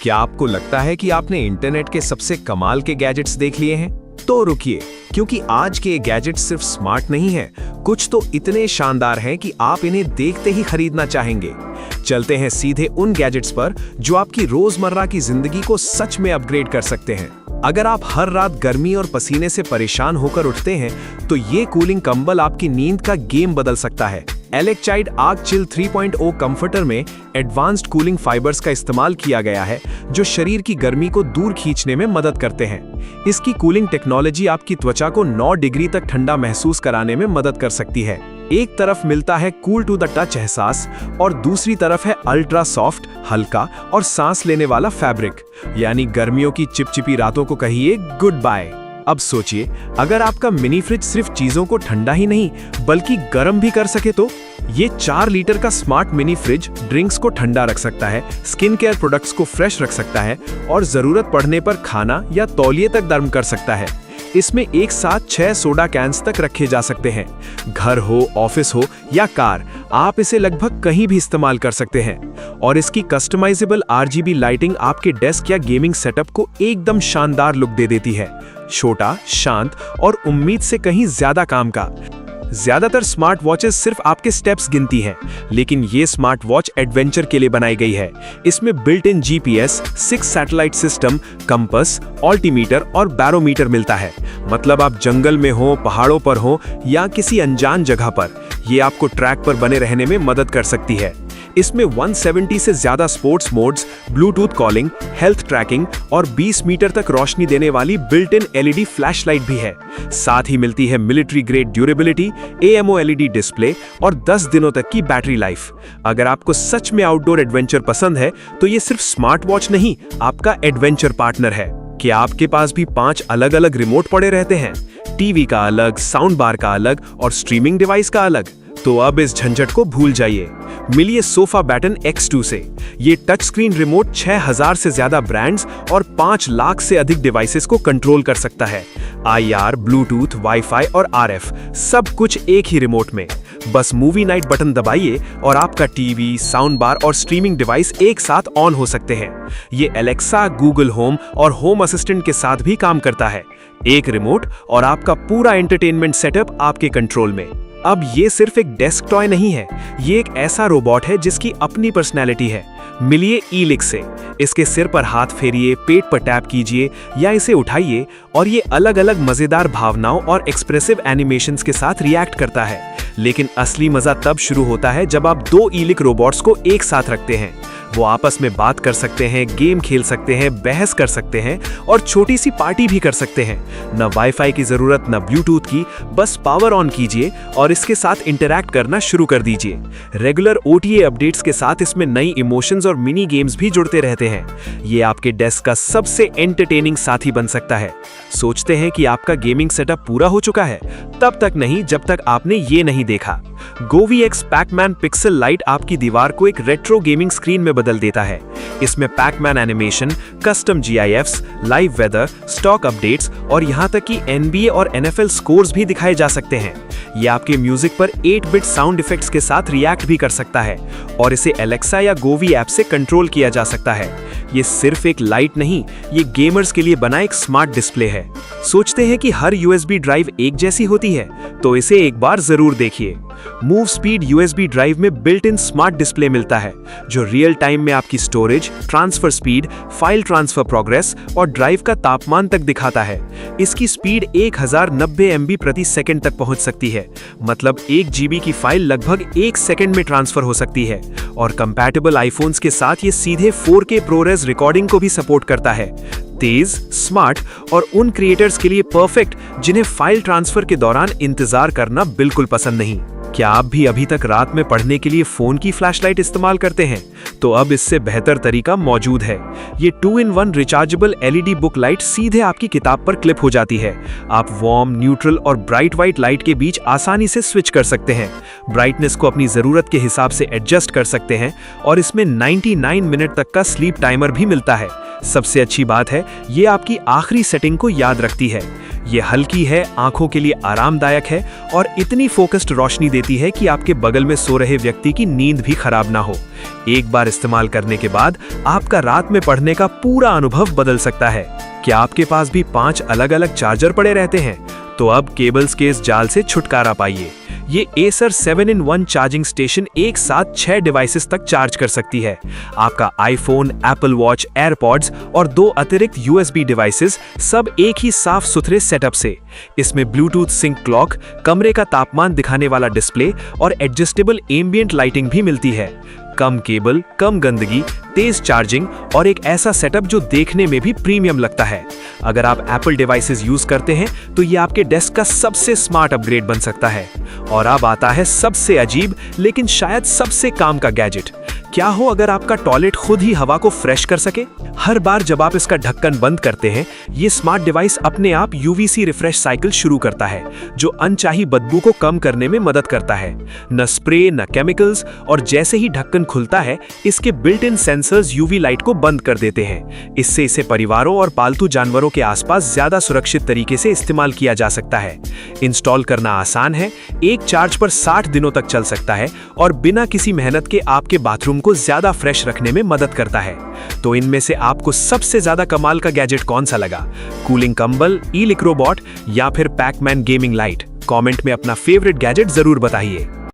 क्या आपको लगता है कि आपने इंटरनेट के सबसे कमाल के गैजेट्स देख लिए हैं? तो रुकिए, क्योंकि आज के गैजेट्स सिर्फ स्मार्ट नहीं हैं, कुछ तो इतने शानदार हैं कि आप इन्हें देखते ही खरीदना चाहेंगे। चलते हैं सीधे उन गैजेट्स पर जो आपकी रोजमर्रा की जिंदगी को सच में अपग्रेड कर सकते हैं। अगर आप हर रात गर्मी और पसीने से परेशान होकर उठते हैं, तो ये कूलिंग कंबल आपकी नींद का गेम बदल सकता है। एलेक्चाइड आर्क चिल 3.0 कंफर्टर में एडवांस्ड कूलिंग फाइबर्स का इस्तेमाल किया गया है, जो शरीर की गर्मी को दूर खींचने में मदद करते हैं। इसकी कूलिंग टेक्नोलॉजी आपकी त्वचा को 9 डिग्री तक ठंडा महसूस कराने में मदद कर सकती है। एक तरफ मिलता है कूल टू द टच एहसास और दूसरी तरफ है अल्ट्रा सॉफ्ट, हल्का और सांस लेने वाला फैब्रिक, यानी गर्मियों की चिपचिपी रातों को कहिए गुड बाय। अब सोचिए, अगर आपका मिनी फ्रिज सिर्फ चीजों को ठंडा ही नहीं बल्कि गर्म भी कर सके तो ये 4 लीटर का स्मार्ट मिनी फ्रिज ड्रिंक्स को ठंडा रख सकता है, स्किन केयर प्रोडक्ट्स को फ्रेश रख सकता है और जरूरत पड़ने पर खाना या तौलिए तक गर्म कर सकता है। इसमें एक साथ 6 सोडा कैंस तक रखे जा सकते हैं। घर हो, ऑफिस हो या कार, आप इसे लगभग कहीं भी इस्तेमाल कर सकते हैं। और इसकी कस्टमाइजेबल RGB लाइटिंग आपके डेस्क या गेमिंग सेटअप को एकदम शानदार लुक दे देती है। छोटा, शांत और उम्मीद से कहीं ज्यादा काम का। ज्यादातर स्मार्ट वॉचेस सिर्फ आपके स्टेप्स गिनती हैं, लेकिन ये स्मार्ट वॉच एडवेंचर के लिए बनाई गई है। इसमें built in GPS, 6 satellite system, compass, altimeter और बैरोमीटर मिलता है। मतलब आप जंगल में हो, पहाड़ों पर हो या किसी अनजान जगह पर, ये आपको ट्रैक पर बने रहने में मदद कर सकती है। इसमें 170 से ज्यादा sports modes, Bluetooth calling, health trekking और 20 मीटर तक रोशनी देने वाली बिल्ट इन LED फ्लैशलाइट भी है। साथ ही मिलती है military grade durability, AMO LED display और 10 दिनों तक की बैटरी लाइफ। अगर आपको सच में आउटडोर एडवेंचर पसंद है, तो ये सिर्फ स्मार्ट वॉच नहीं, आपका एडवेंचर पार्टनर है। क्या आपके पास भी 5 अलग-अलग रिमोट पड़े रहते हैं? टीवी का अलग, साउंड बार का अलग और स्ट्रीमिंग डिवाइस का अलग? तो अब इस झंझट को भूल जाइए। मिलिए सोफा बैटन X2 से। ये टच स्क्रीन रिमोट 6000 से ज्यादा ब्रांड्स और 5 लाख से अधिक डिवाइसेस को कंट्रोल कर सकता है। IR, ब्लूटूथ, वाईफाई और RF सब कुछ एक ही रिमोट में। बस मूवी नाइट बटन दबाइए और आपका टीवी, साउंड बार और स्ट्रीमिंग डिवाइस एक साथ ऑन हो सकते हैं। ये एलेक्सा, गूगल होम और होम असिस्टेंट के साथ भी काम करता है। एक रिमोट और आपका पूरा एंटरटेनमेंट सेटअप आपके कंट्रोल में। अब ये सिर्फ एक डेस्क टॉय नहीं है, ये एक ऐसा रोबोट है जिसकी अपनी पर्सनैलिटी है। मिलिए ईलिक्स से। इसके सिर पर हाथ फेरिए, पेट पर टैप कीजिए या इसे उठाइए और ये अलग अलग मजेदार भावनाओं और एक्सप्रेसिव एनिमेशंस के साथ रिएक्ट करता है। लेकिन असली मजा तब शुरू होता है जब आप 2 ईलिक रोबोट्स को एक साथ रखते हैं। वो आपस में बात कर सकते हैं, गेम खेल सकते हैं, बहस कर सकते हैं और छोटी सी पार्टी भी कर सकते हैं। न वाईफाई की जरूरत, न ब्लूटूथ की, बस पावर ऑन कीजिए और इसके साथ इंटरैक्ट करना शुरू कर दीजिए। रेगुलर OTA अपडेट्स के साथ इसमें नई इमोशंस और मिनी गेम्स भी जुड़ते रहते हैं। ये आपके डेस्क का सबसे एंटरटेनिंग साथी बन सकता है। सोचते हैं कि आपका गेमिंग सेटअप पूरा हो चुका है? तब तक नहीं जब तक आपने ये नहीं देखा। Govee X Pac-Man pixel light आपकी दीवार को एक रेट्रो गेमिंग स्क्रीन में बदल देता है। इसमें Pacman animation, custom GIFs, live weather, stock updates और यहाँ तक कि NBA और NFL स्कोर्स भी दिखाए जा सकते हैं। ये आपके म्यूजिक पर 8-बिट साउंड इफेक्ट्स के साथ रिएक्ट भी कर सकता है और इसे एलेक्सा या Govee ऐप से कंट्रोल किया जा सकता है। ये सिर्फ एक लाइट नहीं, ये गेमर्स के लिए बना एक स्मार्ट डिस्प्ले है। सोचते हैं कि हर USB ड्राइव एक जैसी होती है? तो इसे एक बार जरूर देखिए। मूव स्पीड USB ड्राइव में बिल्ट इन स्मार्ट डिस्प्ले मिलता है, जो रियल टाइम में आपकी storage, transfer speed, file transfer progress और ड्राइव का तापमान तक दिखाता है। इसकी स्पीड 1090 MB प्रति सेकंड तक पहुंच सकती है। मतलब 1 GB की फाइल लगभग 1 सेकंड में ट्रांसफर हो सकती है। और कंपैटिबल आईफोन्स के साथ ये सीधे 4K ProRes रिकॉर्डिंग को भी सपोर्ट करता है। तेज, स्मार्ट और उन क्रिएटर्स के लिए परफेक्ट जिन्हें फाइल ट्रांसफर के दौरान इंतजार करना बिल्कुल पसंद नहीं। क्या आप भी अभी तक रात में पढ़ने के लिए फोन की फ्लैशलाइट इस्तेमाल करते हैं? तो अब इससे बेहतर तरीका मौजूद है। ये 2-in-1 rechargeable LED book light सीधे आपकी किताब पर क्लिप हो जाती है। आप वार्म, न्यूट्रल और ब्राइट व्हाइट लाइट के बीच आसानी से स्विच कर सकते हैं। ब्राइटनेस को अपनी जरूरत के हिसाब से एडजस्ट कर सकते हैं और इसमें 99 मिनट तक का स्लीप टाइमर भी मिलता है। सबसे अच्छी बात है, ये आपकी आखिरी सेटिंग को याद रखती है। ये हल्की है, आंखों के लिए आरामदायक है और इतनी फोकस्ड रोशनी देती है कि आपके बगल में सो रहे व्यक्ति की नींद भी खराब ना हो। एक बार इस्तेमाल करने के बाद आपका रात में पढ़ने का पूरा अनुभव बदल सकता है। क्या आपके पास भी 5 अलग-अलग चार्जर पड़े रहते हैं? तो अब केबल्स के इस जाल से छुटकारा पाइए। ये Acer 7-in-1 चार्जिंग स्टेशन एक साथ 6 डिवाइसेस तक चार्ज कर सकती है। आपका आईफोन, एप्पल वॉच, एयरपॉड्स और 2 अतिरिक्त USB डिवाइसेस, सब एक ही साफ सुथरे सेटअप से। इसमें ब्लूटूथ सिंक क्लॉक, कमरे का तापमान दिखाने वाला डिस्प्ले और एडजस्टेबल एम्बिएंट लाइटिंग भी मिलती है। कम केबल, कम गंदगी, तेज चार्जिंग और एक ऐसा सेटअप जो देखने में भी प्रीमियम लगता है। अगर आप एप्पल डिवाइसेस यूज करते हैं तो ये आपके डेस्क का सबसे स्मार्ट अपग्रेड बन सकता है। और अब आता है सबसे अजीब लेकिन शायद सबसे काम का गैजेट। क्या हो अगर आपका टॉयलेट खुद ही हवा को फ्रेश कर सके? हर बार जब आप इसका ढक्कन बंद करते हैं, ये स्मार्ट डिवाइस अपने आप UVC रिफ्रेश साइकिल शुरू करता है, जो अनचाही बदबू को कम करने में मदद करता है। न स्प्रे, न केमिकल्स, और जैसे ही ढक्कन खुलता है, इसके built in sensors UV light को बंद कर देते हैं। इससे इसे परिवारों और पालतू जानवरों के आसपास ज्यादा सुरक्षित तरीके से इस्तेमाल किया जा सकता है। इंस्टॉल करना आसान है, एक चार्ज पर 60 दिनों तक चल सकता है और बिना किसी मेहनत के आपके बाथरूम को ज्यादा फ्रेश रखने में मदद करता है। तो इनमें से आपको सबसे ज्यादा कमाल का गैजेट कौन सा लगा? कूलिंग कंबल, ई-लिक रोबोट या फिर पैकमैन गेमिंग लाइट? कमेंट में अपना फेवरेट गैजेट जरूर बताइए।